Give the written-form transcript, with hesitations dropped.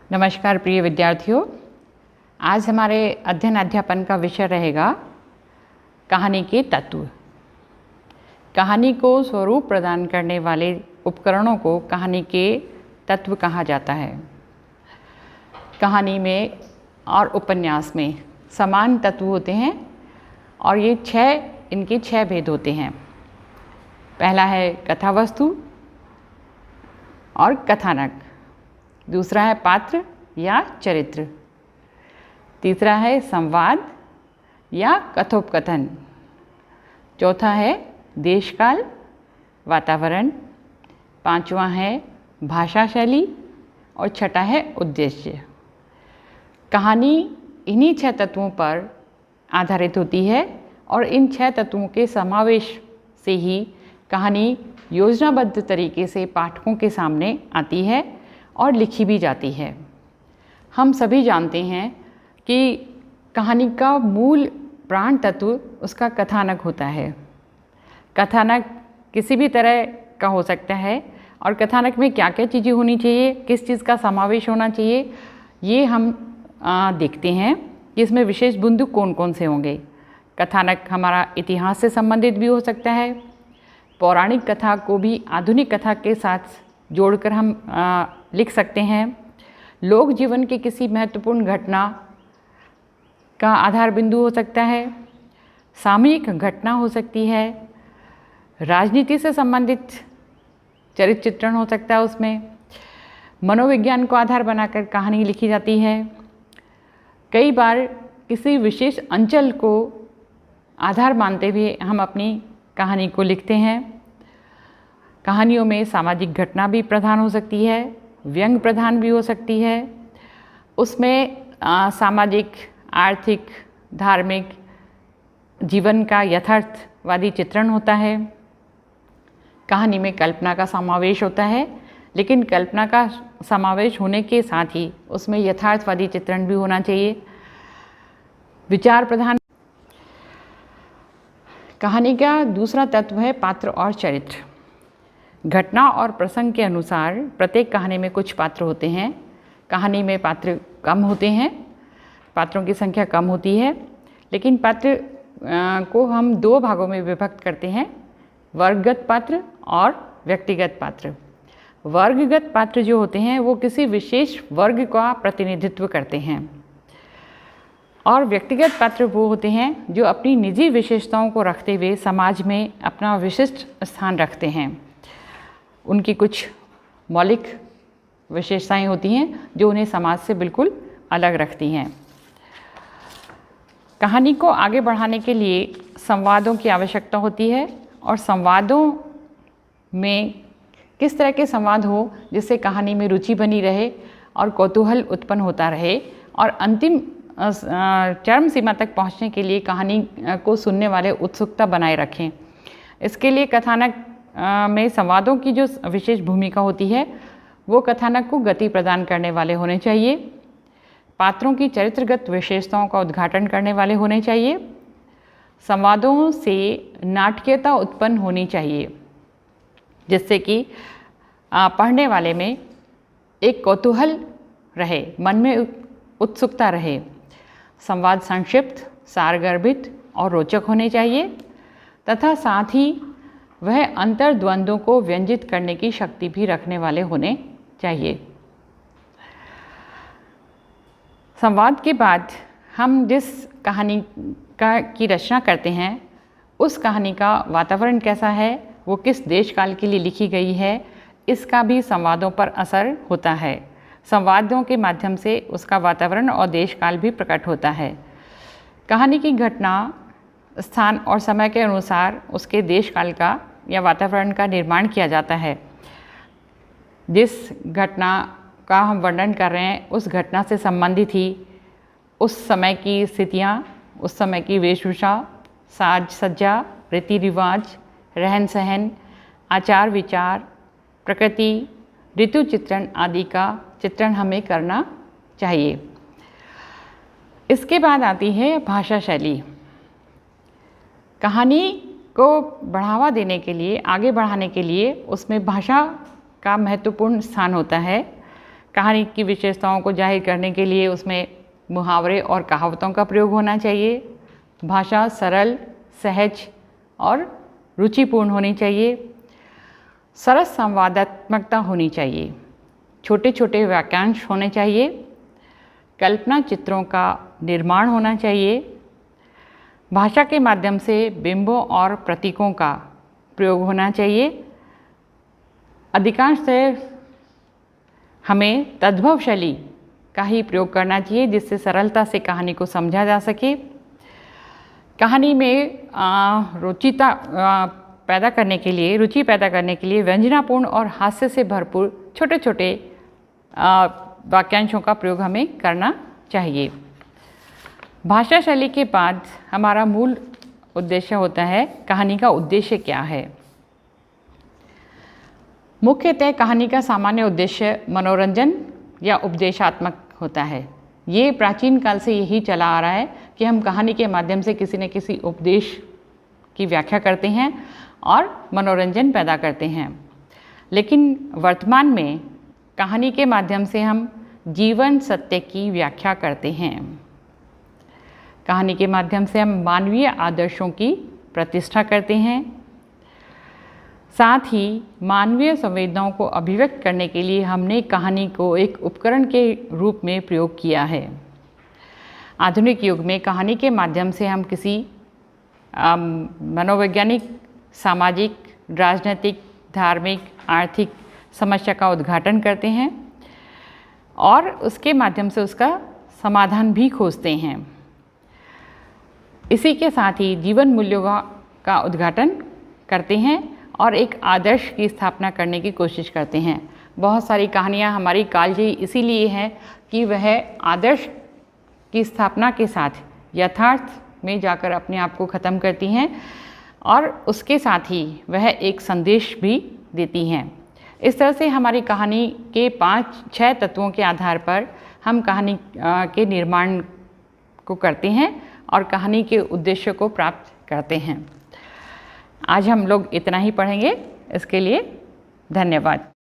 नमस्कार प्रिय विद्यार्थियों, आज हमारे अध्ययन अध्यापन का विषय रहेगा कहानी के तत्व। कहानी को स्वरूप प्रदान करने वाले उपकरणों को कहानी के तत्व कहा जाता है। कहानी में और उपन्यास में समान तत्व होते हैं और इनके छह भेद होते हैं। पहला है कथा वस्तु और कथानक, दूसरा है पात्र या चरित्र, तीसरा है संवाद या कथोपकथन, चौथा है देशकाल वातावरण, पांचवा है भाषा शैली और छठा है उद्देश्य। कहानी इन्हीं छह तत्वों पर आधारित होती है और इन छह तत्वों के समावेश से ही कहानी योजनाबद्ध तरीके से पाठकों के सामने आती है और लिखी भी जाती है। हम सभी जानते हैं कि कहानी का मूल प्राण तत्व उसका कथानक होता है। कथानक किसी भी तरह का हो सकता है और कथानक में क्या क्या चीज़ें होनी चाहिए, किस चीज़ का समावेश होना चाहिए, ये हम देखते हैं कि इसमें विशेष बिंदु कौन कौन से होंगे। कथानक हमारा इतिहास से संबंधित भी हो सकता है। पौराणिक कथा को भी आधुनिक कथा के साथ जोड़कर हम लिख सकते हैं। लोक जीवन के किसी महत्वपूर्ण घटना का आधार बिंदु हो सकता है। सामयिक घटना हो सकती है। राजनीति से संबंधित चरित्र चित्रण हो सकता है। उसमें मनोविज्ञान को आधार बनाकर कहानी लिखी जाती है। कई बार किसी विशेष अंचल को आधार मानते हुए हम अपनी कहानी को लिखते हैं। कहानियों में सामाजिक घटना भी प्रधान हो सकती है, व्यंग प्रधान भी हो सकती है। उसमें सामाजिक, आर्थिक, धार्मिक जीवन का यथार्थवादी चित्रण होता है। कहानी में कल्पना का समावेश होता है, लेकिन कल्पना का समावेश होने के साथ ही उसमें यथार्थवादी चित्रण भी होना चाहिए। विचार प्रधान। कहानी का दूसरा तत्व है पात्र और चरित्र। घटना और प्रसंग के अनुसार प्रत्येक कहानी में कुछ पात्र होते हैं। कहानी में पात्र कम होते हैं, पात्रों की संख्या कम होती है, लेकिन पात्र को हम दो भागों में विभक्त करते हैं, वर्गगत पात्र और व्यक्तिगत पात्र। वर्गगत पात्र जो होते हैं वो किसी विशेष वर्ग का प्रतिनिधित्व करते हैं और व्यक्तिगत पात्र वो होते हैं जो अपनी निजी विशेषताओं को रखते हुए समाज में अपना विशिष्ट स्थान रखते हैं। उनकी कुछ मौलिक विशेषताएं होती हैं जो उन्हें समाज से बिल्कुल अलग रखती हैं। कहानी को आगे बढ़ाने के लिए संवादों की आवश्यकता होती है और संवादों में किस तरह के संवाद हो जिससे कहानी में रुचि बनी रहे और कौतूहल उत्पन्न होता रहे और अंतिम चरम सीमा तक पहुंचने के लिए कहानी को सुनने वाले उत्सुकता बनाए रखें। इसके लिए कथानक में संवादों की जो विशेष भूमिका होती है वो कथानक को गति प्रदान करने वाले होने चाहिए। पात्रों की चरित्रगत विशेषताओं का उद्घाटन करने वाले होने चाहिए। संवादों से नाटकीयता उत्पन्न होनी चाहिए जिससे कि पढ़ने वाले में एक कौतूहल रहे, मन में उत्सुकता रहे। संवाद संक्षिप्त, सारगर्भित और रोचक होने चाहिए तथा साथ ही वह अंतर्द्वंद्वों को व्यंजित करने की शक्ति भी रखने वाले होने चाहिए। संवाद के बाद हम जिस कहानी की रचना करते हैं उस कहानी का वातावरण कैसा है, वो किस देश काल के लिए लिखी गई है, इसका भी संवादों पर असर होता है। संवादों के माध्यम से उसका वातावरण और देश काल भी प्रकट होता है। कहानी की घटना स्थान और समय के अनुसार उसके देश काल का या वातावरण का निर्माण किया जाता है। जिस घटना का हम वर्णन कर रहे हैं उस घटना से संबंधित ही उस समय की स्थितियाँ, उस समय की वेशभूषा, साज सज्जा, रीति रिवाज, रहन सहन, आचार विचार, प्रकृति, ऋतु चित्रण आदि का चित्रण हमें करना चाहिए। इसके बाद आती है भाषा शैली। कहानी को बढ़ावा देने के लिए, आगे बढ़ाने के लिए उसमें भाषा का महत्वपूर्ण स्थान होता है। कहानी की विशेषताओं को जाहिर करने के लिए उसमें मुहावरे और कहावतों का प्रयोग होना चाहिए। भाषा सरल, सहज और रुचिपूर्ण होनी चाहिए। सरस संवादात्मकता होनी चाहिए। छोटे छोटे वाक्यांश होने चाहिए। कल्पना चित्रों का निर्माण होना चाहिए। भाषा के माध्यम से बिंबों और प्रतीकों का प्रयोग होना चाहिए। अधिकांशतः हमें तद्भव शैली का ही प्रयोग करना चाहिए, जिससे सरलता से कहानी को समझा जा सके। कहानी में रुचि पैदा करने के लिए व्यंजनापूर्ण और हास्य से भरपूर छोटे छोटे वाक्यांशों का प्रयोग हमें करना चाहिए। भाषा शैली के बाद हमारा मूल उद्देश्य होता है कहानी का उद्देश्य क्या है। मुख्यतः कहानी का सामान्य उद्देश्य मनोरंजन या उपदेशात्मक होता है। ये प्राचीन काल से यही चला आ रहा है कि हम कहानी के माध्यम से किसी न किसी उपदेश की व्याख्या करते हैं और मनोरंजन पैदा करते हैं। लेकिन वर्तमान में कहानी के माध्यम से हम जीवन सत्य की व्याख्या करते हैं। कहानी के माध्यम से हम मानवीय आदर्शों की प्रतिष्ठा करते हैं। साथ ही मानवीय संवेदनाओं को अभिव्यक्त करने के लिए हमने कहानी को एक उपकरण के रूप में प्रयोग किया है। आधुनिक युग में कहानी के माध्यम से हम किसी मनोवैज्ञानिक, सामाजिक, राजनीतिक, धार्मिक, आर्थिक समस्या का उद्घाटन करते हैं और उसके माध्यम से उसका समाधान भी खोजते हैं। इसी के साथ ही जीवन मूल्यों का उद्घाटन करते हैं और एक आदर्श की स्थापना करने की कोशिश करते हैं। बहुत सारी कहानियाँ हमारी कालजयी इसीलिए हैं कि वह आदर्श की स्थापना के साथ यथार्थ में जाकर अपने आप को ख़त्म करती हैं और उसके साथ ही वह एक संदेश भी देती हैं। इस तरह से हमारी कहानी के 5-6 तत्वों के आधार पर हम कहानी के निर्माण को करते हैं और कहानी के उद्देश्य को प्राप्त करते हैं। आज हम लोग इतना ही पढ़ेंगे। इसके लिए धन्यवाद।